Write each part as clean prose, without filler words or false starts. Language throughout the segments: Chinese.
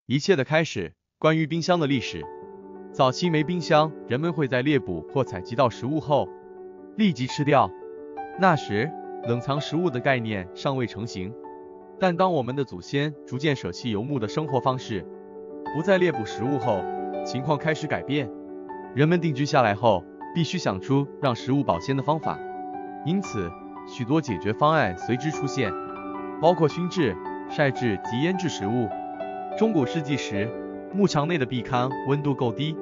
一切的开始。关于冰箱的历史，早期没冰箱，人们会在猎捕或采集到食物后立即吃掉。那时，冷藏食物的概念尚未成型。但当我们的祖先逐渐舍弃游牧的生活方式，不再猎捕食物后，情况开始改变。人们定居下来后，必须想出让食物保鲜的方法，因此许多解决方案随之出现，包括熏制、晒制及腌制食物。中古世纪时，牧场内的壁龛温度够低，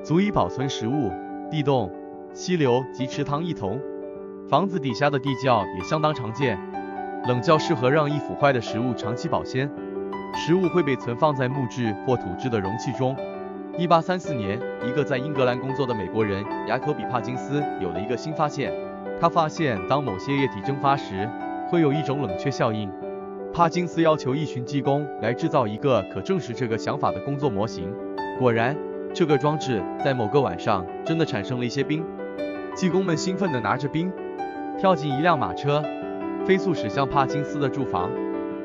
足以保存食物。地洞、溪流及池塘一同，房子底下的地窖也相当常见。冷窖适合让易腐坏的食物长期保鲜，食物会被存放在木质或土质的容器中。1834年，一个在英格兰工作的美国人雅可比·帕金斯有了一个新发现。他发现当某些液体蒸发时，会有一种冷却效应。帕金斯要求一群技工来制造一个可证实这个想法的工作模型。果然，这个装置在某个晚上真的产生了一些冰。技工们兴奋地拿着冰，跳进一辆马车，飞速驶向帕金斯的住房，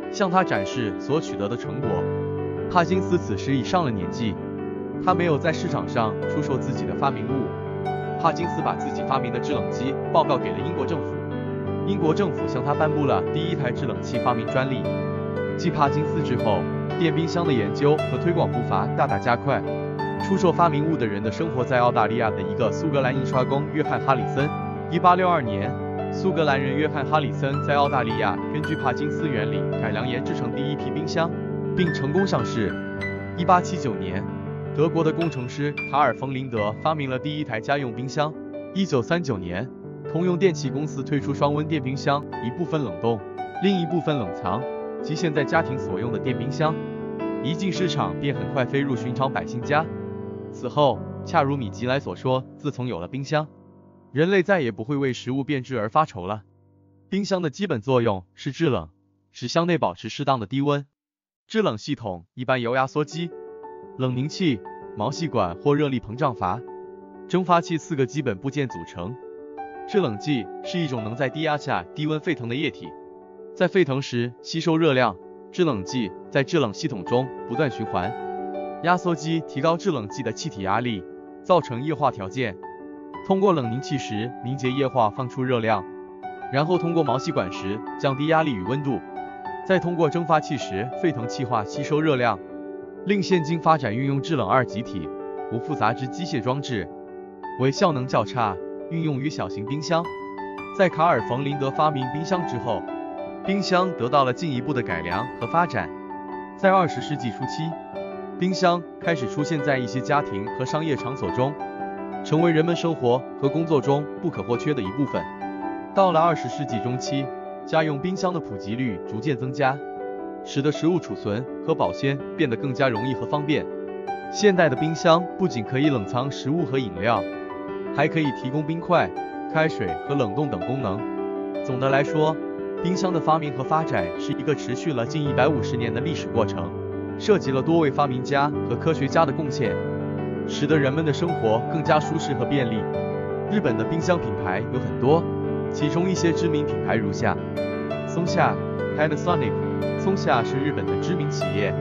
向他展示所取得的成果。帕金斯此时已上了年纪，他没有在市场上出售自己的发明物。帕金斯把自己发明的制冷机报告给了英国政府。英国政府向他颁布了第一台制冷器发明专利。继帕金斯之后，电冰箱的研究和推广步伐大大加快。出售发明物的人的生活在澳大利亚的一个苏格兰印刷工约翰·哈里森。1862年，苏格兰人约翰·哈里森在澳大利亚根据帕金斯原理改良研制成第一批冰箱，并成功上市。1879年，德国的工程师卡尔·冯林德发明了第一台家用冰箱。1939年，通用电气公司推出双温电冰箱，一部分冷冻，另一部分冷藏，即现在家庭所用的电冰箱。一进市场便很快飞入寻常百姓家。此后，恰如米吉莱所说，自从有了冰箱，人类再也不会为食物变质而发愁了。冰箱的基本作用是制冷，使箱内保持适当的低温。制冷系统一般由压缩机、冷凝器、毛细管或热力膨胀阀、蒸发器4个基本部件组成。制冷剂是一种能在低压下低温沸腾的液体，在沸腾时吸收热量。制冷剂在制冷系统中不断循环。压缩机提高制冷剂的气体压力，造成液化条件。通过冷凝器时凝结液化放出热量，然后通过毛细管时降低压力与温度，再通过蒸发器时沸腾气化吸收热量。另现今发展运用制冷二极体无复杂之机械装置，为效能较差，运用于小型冰箱。在卡尔·冯林德发明冰箱之后，冰箱得到了进一步的改良和发展。在20世纪初期，冰箱开始出现在一些家庭和商业场所中，成为人们生活和工作中不可或缺的一部分。到了20世纪中期，家用冰箱的普及率逐渐增加，使得食物储存和保鲜变得更加容易和方便。现代的冰箱不仅可以冷藏食物和饮料，还可以提供冰块、开水和冷冻等功能。总的来说，冰箱的发明和发展是一个持续了近150年的历史过程，涉及了多位发明家和科学家的贡献，使得人们的生活更加舒适和便利。日本的冰箱品牌有很多，其中一些知名品牌如下：松下 Panasonic。 松下是日本的知名企业，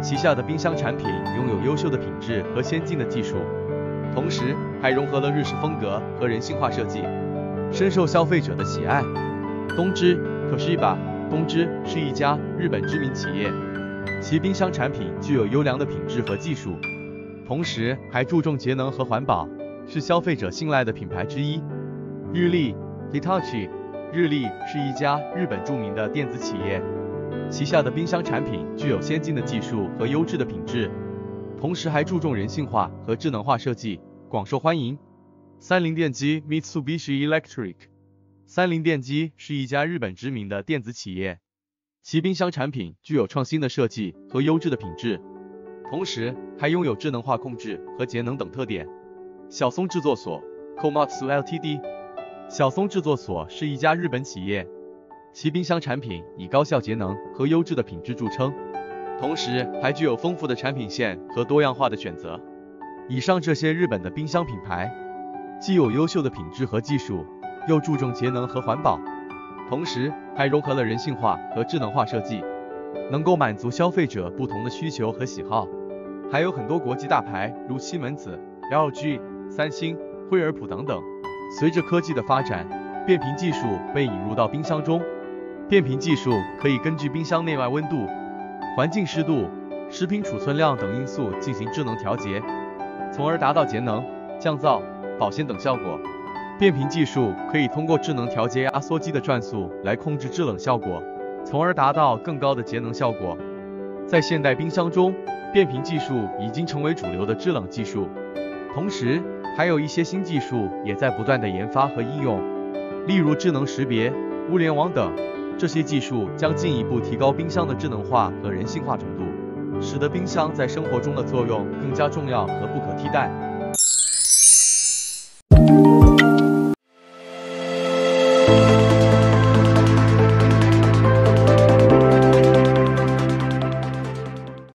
旗下的冰箱产品拥有优秀的品质和先进的技术，同时还融合了日式风格和人性化设计，深受消费者的喜爱。东芝 Toshiba。 东芝是一家日本知名企业，其冰箱产品具有优良的品质和技术，同时还注重节能和环保，是消费者信赖的品牌之一。日立 Hitachi。 日立是一家日本著名的电子企业，旗下的冰箱产品具有先进的技术和优质的品质，同时还注重人性化和智能化设计，广受欢迎。三菱电机 Mitsubishi Electric。 三菱电机是一家日本知名的电子企业，其冰箱产品具有创新的设计和优质的品质，同时还拥有智能化控制和节能等特点。小松制作所 Komatsu Ltd。 小松制作所是一家日本企业，其冰箱产品以高效节能和优质的品质著称，同时还具有丰富的产品线和多样化的选择。以上这些日本的冰箱品牌，既有优秀的品质和技术，又注重节能和环保，同时还融合了人性化和智能化设计，能够满足消费者不同的需求和喜好。还有很多国际大牌，如西门子、LG、三星、惠而浦等等。随着科技的发展，变频技术被引入到冰箱中。变频技术可以根据冰箱内外温度、环境湿度、食品储存量等因素进行智能调节，从而达到节能、降噪、保鲜等效果。变频技术可以通过智能调节压缩机的转速来控制制冷效果，从而达到更高的节能效果。在现代冰箱中，变频技术已经成为主流的制冷技术，同时还有一些新技术也在不断的研发和应用，例如智能识别、物联网等。这些技术将进一步提高冰箱的智能化和人性化程度，使得冰箱在生活中的作用更加重要和不可替代。